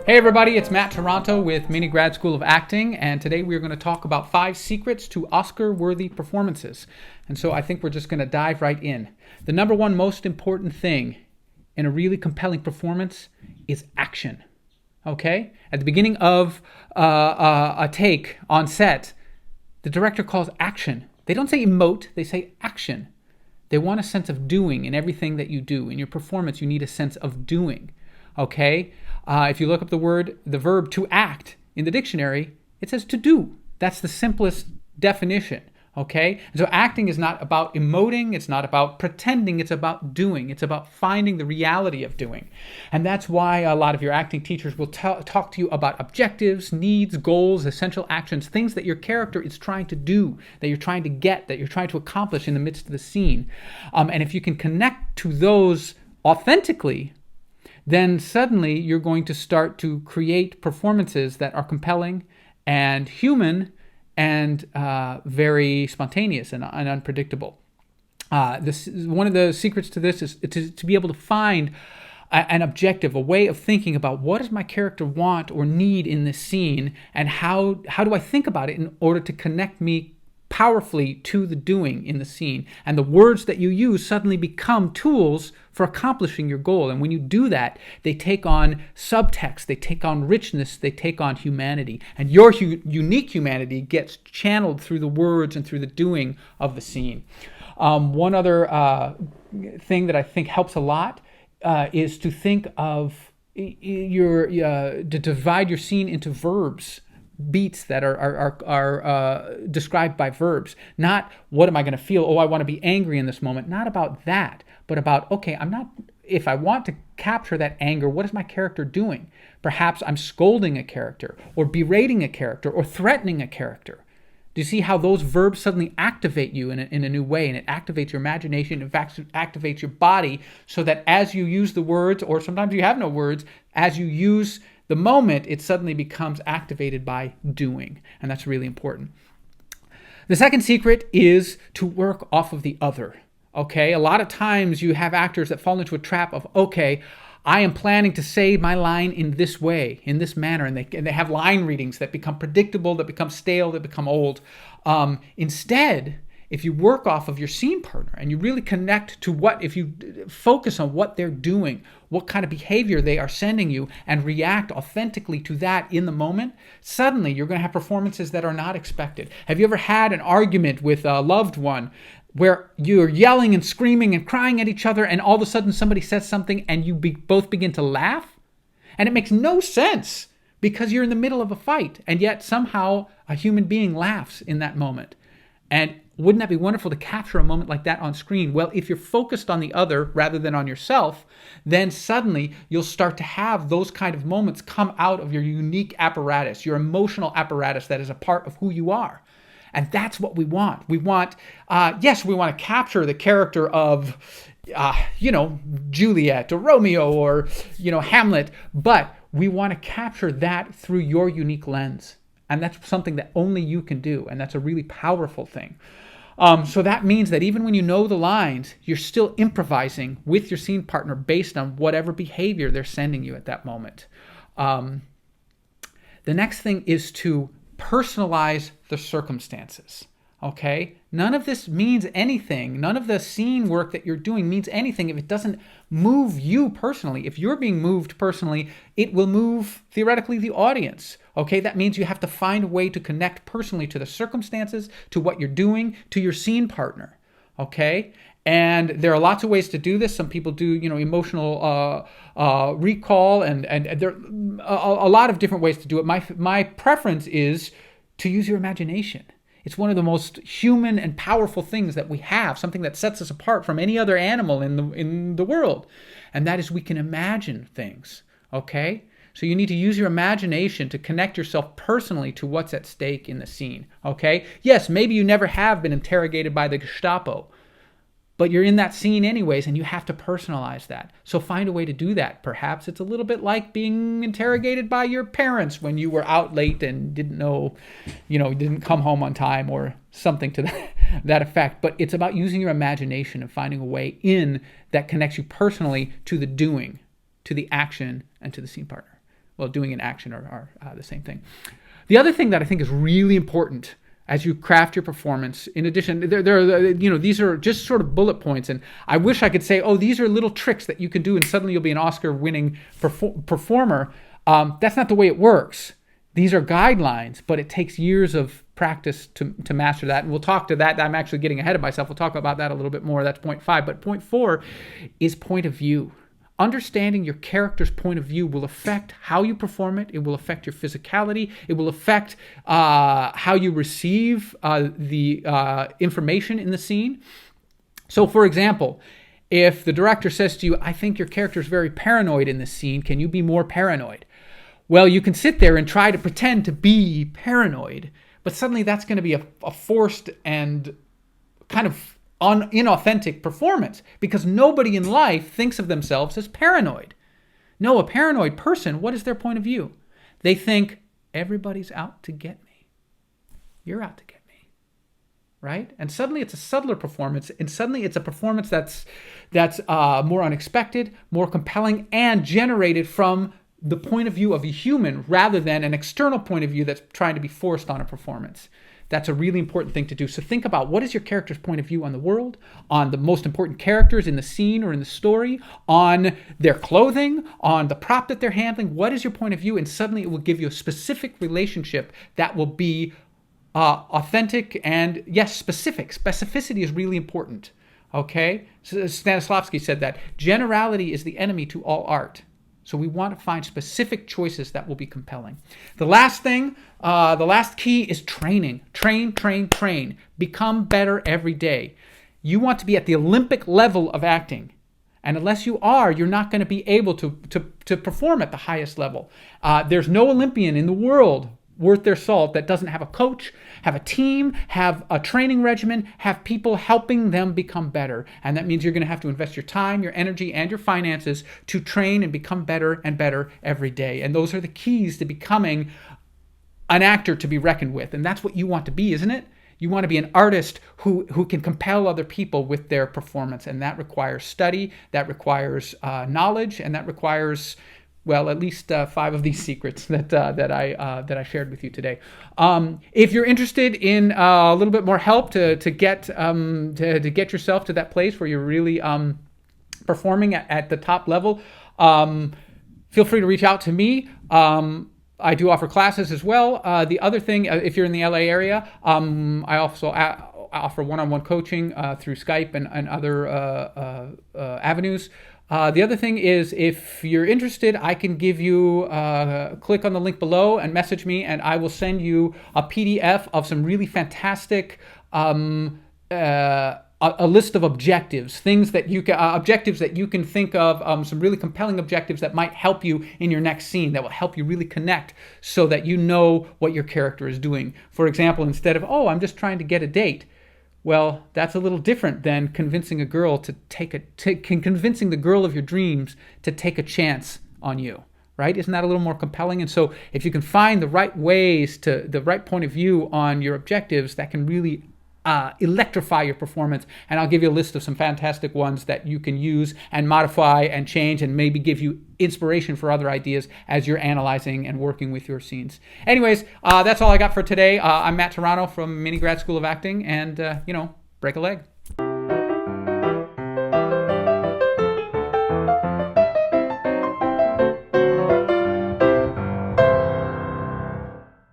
Hey everybody, it's Matt Toronto with Mini Grad School of Acting, and today we're going to talk about 5 secrets to Oscar-worthy performances. And so I think we're just going to dive right in. The number one most important thing in a really compelling performance is action. Okay? At the beginning of a take on set, the director calls action. They don't say emote, they say action. They want a sense of doing in everything that you do. In your performance, you need a sense of doing. Okay? If you look up the verb to act in the dictionary, it says to do. That's the simplest definition. Okay? And so acting is not about emoting, it's not about pretending, it's about doing. It's about finding the reality of doing. And that's why a lot of your acting teachers will talk to you about objectives, needs, goals, essential actions, things that your character is trying to do, that you're trying to get, that you're trying to accomplish in the midst of the scene. And if you can connect to those authentically, then suddenly you're going to start to create performances that are compelling and human and very spontaneous and unpredictable. One of the secrets to this is to be able to find an objective, a way of thinking about what does my character want or need in this scene, and how do I think about it in order to connect me powerfully to the doing in the scene. And the words that you use suddenly become tools for accomplishing your goal. And when you do that, they take on subtext, they take on richness, they take on humanity. And your unique humanity gets channeled through the words and through the doing of the scene. One other thing that I think helps a lot is to think of to divide your scene into verbs. Beats that are described by verbs. Not what am I going to feel? Oh, I want to be angry in this moment. Not about that, but about, okay, if I want to capture that anger, what is my character doing? Perhaps I'm scolding a character or berating a character or threatening a character. Do you see how those verbs suddenly activate you in a new way, and it activates your imagination, in fact, it activates your body, so that as you use the words, or sometimes you have no words, as you use the moment, it suddenly becomes activated by doing, and that's really important. The second secret is to work off of the other. Okay, a lot of times you have actors that fall into a trap of, okay, I am planning to say my line in this way, in this manner, and they have line readings that become predictable, that become stale, that become old. Instead, if you work off of your scene partner and you really connect to if you focus on what they're doing, what kind of behavior they are sending you, and react authentically to that in the moment, suddenly you're going to have performances that are not expected. Have you ever had an argument with a loved one where you're yelling and screaming and crying at each other, and all of a sudden somebody says something and you both begin to laugh? And it makes no sense because you're in the middle of a fight, and yet somehow a human being laughs in that moment. And wouldn't that be wonderful to capture a moment like that on screen? Well, if you're focused on the other rather than on yourself, then suddenly you'll start to have those kind of moments come out of your unique apparatus, your emotional apparatus that is a part of who you are. And that's what we want. We want, yes, we want to capture the character of, Juliet or Romeo or, Hamlet, but we want to capture that through your unique lens. And that's something that only you can do, and that's a really powerful thing. So that means that even when you know the lines, you're still improvising with your scene partner based on whatever behavior they're sending you at that moment. The next thing is to personalize the circumstances. Okay? None of this means anything. None of the scene work that you're doing means anything if it doesn't move you personally. If you're being moved personally, it will move, theoretically, the audience. Okay? That means you have to find a way to connect personally to the circumstances, to what you're doing, to your scene partner. Okay? And there are lots of ways to do this. Some people do, emotional recall, and there are a lot of different ways to do it. My preference is to use your imagination. It's one of the most human and powerful things that we have, something that sets us apart from any other animal in the world. And that is we can imagine things, okay? So you need to use your imagination to connect yourself personally to what's at stake in the scene, okay? Yes, maybe you never have been interrogated by the Gestapo, but you're in that scene anyways, and you have to personalize that. So find a way to do that. Perhaps it's a little bit like being interrogated by your parents when you were out late and didn't know, didn't come home on time or something to that effect. But it's about using your imagination and finding a way in that connects you personally to the doing, to the action, and to the scene partner. well, doing and action are the same thing. The other thing that I think is really important as you craft your performance, in addition, these are just sort of bullet points, and I wish I could say, oh, these are little tricks that you can do and suddenly you'll be an Oscar-winning performer. That's not the way it works. These are guidelines, but it takes years of practice to master that, and we'll talk to that. I'm actually getting ahead of myself. We'll talk about that a little bit more. That's point 5, but point 4 is point of view. Understanding your character's point of view will affect how you perform it. It will affect your physicality. It will affect how you receive the information in the scene. So, for example, if the director says to you, I think your character is very paranoid in this scene, can you be more paranoid? Well, you can sit there and try to pretend to be paranoid, but suddenly that's going to be a forced and kind of inauthentic performance, because nobody in life thinks of themselves as paranoid. No, a paranoid person, what is their point of view? They think, everybody's out to get me. You're out to get me, right? And suddenly it's a subtler performance, and suddenly it's a performance that's more unexpected, more compelling, and generated from the point of view of a human rather than an external point of view that's trying to be forced on a performance. That's a really important thing to do. So think about, what is your character's point of view on the world, on the most important characters in the scene or in the story, on their clothing, on the prop that they're handling. What is your point of view? And suddenly it will give you a specific relationship that will be authentic and, yes, specific. Specificity is really important, okay? So Stanislavski said that generality is the enemy to all art. So we want to find specific choices that will be compelling. The last thing, the last key is training. Train, train, train. Become better every day. You want to be at the Olympic level of acting. And unless you are, you're not going to be able to perform at the highest level. There's no Olympian in the world worth their salt that doesn't have a coach, have a team, have a training regimen, have people helping them become better. And that means you're going to have to invest your time, your energy, and your finances to train and become better and better every day. And those are the keys to becoming an actor to be reckoned with. And that's what you want to be, isn't it? You want to be an artist who can compel other people with their performance. And that requires study, that requires knowledge, and that requires, well, at least 5 of these secrets that I shared with you today. If you're interested in a little bit more help to get yourself to that place where you're really performing at the top level, feel free to reach out to me. I do offer classes as well. The other thing, if you're in the LA area, I also offer one-on-one coaching through Skype and other avenues. The other thing is, if you're interested, I can give you, click on the link below and message me, and I will send you a PDF of some really fantastic, a list of objectives, things that you can, objectives that you can think of, some really compelling objectives that might help you in your next scene, that will help you really connect so that you know what your character is doing. For example, instead of, oh, I'm just trying to get a date. Well, that's a little different than convincing a girl convincing the girl of your dreams to take a chance on you, right? Isn't that a little more compelling? And so if you can find the right ways the right point of view on your objectives, that can really electrify your performance. And I'll give you a list of some fantastic ones that you can use and modify and change and maybe give you inspiration for other ideas as you're analyzing and working with your scenes. Anyways, that's all I got for today. I'm Matt Toronto from Grad School of Acting, and, break a leg.